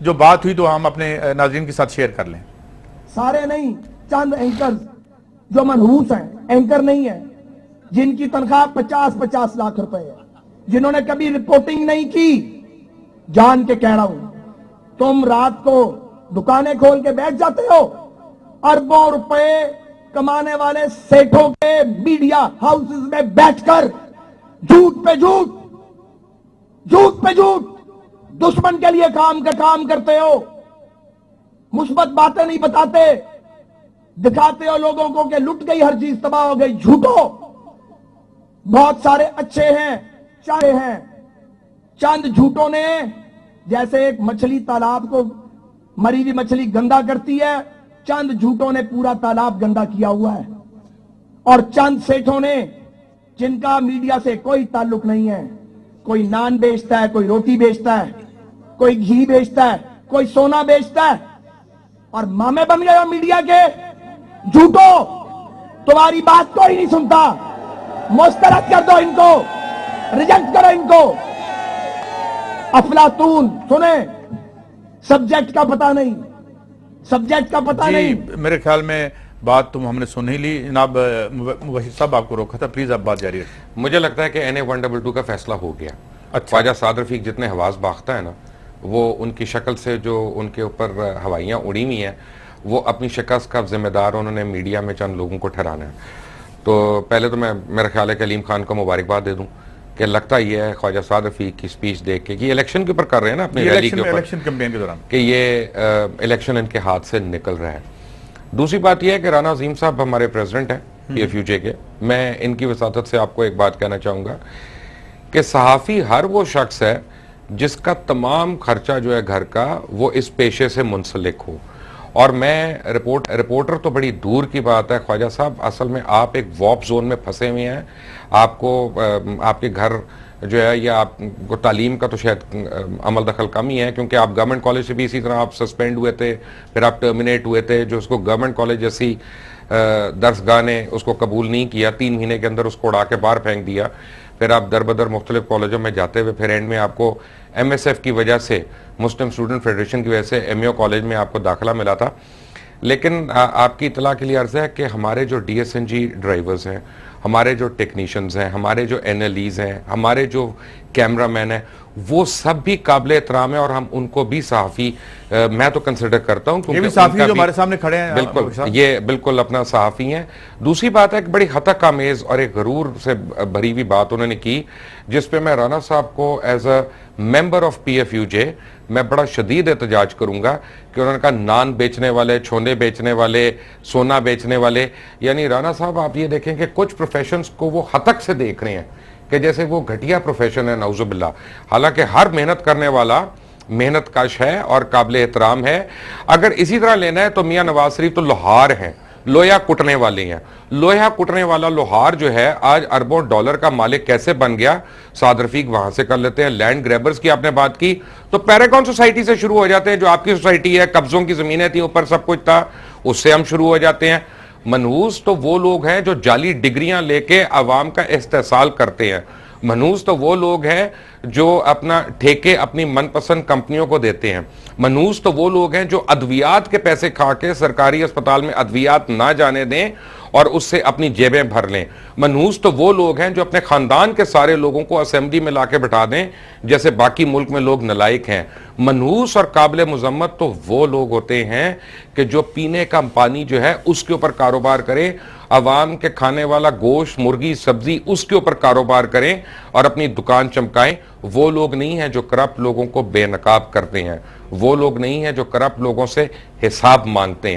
جو بات ہوئی تو ہم اپنے ناظرین کے ساتھ شیئر کر لیں. سارے نہیں, چند اینکرز جو منحوس ہیں, اینکر نہیں ہیں, جن کی تنخواہ 50-50 لاکھ روپے ہے, جنہوں نے کبھی رپورٹنگ نہیں کی. جان کے کہہ رہا ہوں, تم رات کو دکانیں کھول کے بیٹھ جاتے ہو, اربوں روپے کمانے والے سیٹھوں کے میڈیا ہاؤسز میں بیٹھ کر جھوٹ پہ جھوٹ, جھوٹ پہ جھوٹ, دشمن کے لیے کام کرتے ہو. مثبت باتیں نہیں بتاتے, دکھاتے ہو لوگوں کو کہ لٹ گئی, ہر چیز تباہ ہو گئی. جھوٹو. بہت سارے اچھے ہیں, چاہے ہیں, چند جھوٹوں نے جیسے ایک مچھلی تالاب کو, مری ہوئی مچھلی گندا کرتی ہے, چند جھوٹوں نے پورا تالاب گندا کیا ہوا ہے. اور چند سیٹھوں نے جن کا میڈیا سے کوئی تعلق نہیں ہے, کوئی نان بیچتا ہے, کوئی روٹی بیچتا ہے, کوئی گھی بیچتا ہے, کوئی سونا بیچتا ہے, اور مامے بن گئے ہو میڈیا کے. جھوٹو, تمہاری بات کوئی نہیں سنتا. مسترد کر دو ان کو, ریجیکٹ کرو ان کو. افلاطون سنیں, سبجیکٹ کا پتہ نہیں, سبجیکٹ کا پتہ نہیں. میرے خیال میں بات ہم نے سن ہی لی. جناب مبشر صاحب آپ کو روکا تھا, پلیز آپ بات جاری رکھیں. مجھے لگتا ہے کہ NA-122 کا فیصلہ ہو گیا. خواجہ سعد رفیق جتنے حواس باختہ ہیں نا, وہ ان کی شکل سے جو ان کے اوپر ہوائیاں اڑی ہوئی ہیں, وہ اپنی شکست کا ذمہ دار انہوں نے میڈیا میں چند لوگوں کو ٹھہرانا ہے. تو پہلے تو میں میرا خیال ہے کہ علیم خان کو مبارکباد دے دوں کہ لگتا یہ ہے خواجہ سعد رفیق کی سپیچ دیکھ کے, کہ الیکشن کے اوپر کر رہے ہیں نا, اپنی ریلی کے اوپر, الیکشن کیمپین کے دوران, کہ یہ الیکشن ان کے ہاتھ سے نکل رہا ہے. دوسری بات یہ ہے کہ رانا عظیم صاحب ہمارے پریزیڈنٹ ہیں PFUJ کے. میں ان کی وساطت سے آپ کو ایک بات کہنا چاہوں گا کہ صحافی ہر وہ شخص ہے جس کا تمام خرچہ جو ہے گھر کا وہ اس پیشے سے منسلک ہو. اور میں رپورٹر تو بڑی دور کی بات ہے خواجہ صاحب, اصل میں آپ ایک وارپ زون میں پھنسے ہوئے ہیں. آپ کو آپ کے گھر جو ہے, یا آپ کو تعلیم کا تو شاید عمل دخل کم ہی ہے, کیونکہ آپ گورنمنٹ کالج سے بھی اسی طرح آپ سسپینڈ ہوئے تھے, پھر آپ ٹرمینیٹ ہوئے تھے. جو اس کو گورنمنٹ کالج جیسی درسگاہ نے اس کو قبول نہیں کیا, 3 مہینے کے اندر اس کو اڑا کے باہر پھینک دیا. پھر آپ در بدر مختلف کالجوں میں جاتے ہوئے پھر اینڈ میں آپ کو MSF کی وجہ سے, مسلم اسٹوڈنٹ فیڈریشن کی وجہ سے MEO کالج میں آپ کو داخلہ ملا تھا. لیکن آپ کی اطلاع کے لیے عرض ہے کہ ہمارے جو DSNG ڈرائیورز ہیں, ہمارے جو ٹیکنیشنز ہیں, ہمارے جو NLEs ہیں, ہمارے جو کیمرہ مین ہیں, وہ سب بھی قابل احترام ہیں, اور ہم ان کو بھی صحافی میں تو کنسیڈر کرتا ہوں, یہ بھی صحافی جو ہمارے سامنے کھڑے ہیں, بالکل یہ بالکل اپنا صحافی ہیں. دوسری بات ہے کہ بڑی خطا آمیز اور ایک غرور سے بھری ہوئی بات انہوں نے کی, جس پہ میں رانا صاحب کو as a member of PFUJ میں بڑا شدید احتجاج کروں گا کہ انہوں نے کہا نان بیچنے والے, چھونے بیچنے والے, سونا بیچنے والے. یعنی رانا صاحب آپ یہ دیکھیں کہ کچھ پروفیشنز کو وہ حتک سے دیکھ رہے ہیں کہ جیسے وہ گھٹیا پروفیشن ہے, نعوذ باللہ. حالانکہ ہر محنت کرنے والا محنت کش ہے اور قابل احترام ہے. اگر اسی طرح لینا ہے تو میاں نواز شریف تو لوہار ہیں, لوہا کٹنے والے ہیں. لوہا کٹنے والا لوہار جو ہے آج اربوں ڈالر کا مالک کیسے بن گیا, سعد رفیق وہاں سے کر لیتے ہیں. لینڈ گریبرز کی آپ نے بات کی تو پیراگون سوسائٹی سے شروع ہو جاتے ہیں, جو آپ کی سوسائٹی ہے, قبضوں کی زمینیں تھیں, اوپر سب کچھ تھا, اس سے ہم شروع ہو جاتے ہیں. منحوس تو وہ لوگ ہیں جو جعلی ڈگریاں لے کے عوام کا استحصال کرتے ہیں. منحوس تو وہ لوگ ہیں جو اپنا ٹھیکے اپنی من پسند کمپنیوں کو دیتے ہیں. منحوس تو وہ لوگ ہیں جو ادویات کے پیسے کھا کے سرکاری اسپتال میں ادویات نہ جانے دیں اور اس سے اپنی جیبیں بھر لیں. منحوس تو وہ لوگ ہیں جو اپنے خاندان کے سارے لوگوں کو اسمبلی میں لا کے بٹھا دیں جیسے باقی ملک میں لوگ نالائق ہیں. منحوس اور قابل مذمت تو وہ لوگ ہوتے ہیں کہ جو پینے کا پانی جو ہے اس کے اوپر کاروبار کریں, عوام کے کھانے والا گوشت, مرغی, سبزی اس کے اوپر کاروبار کریں اور اپنی دکان چمکائیں. وہ لوگ نہیں ہیں جو کرپٹ لوگوں کو بے نقاب کرتے ہیں, وہ لوگ نہیں ہیں جو کرپٹ لوگوں سے حساب مانگتے ہیں.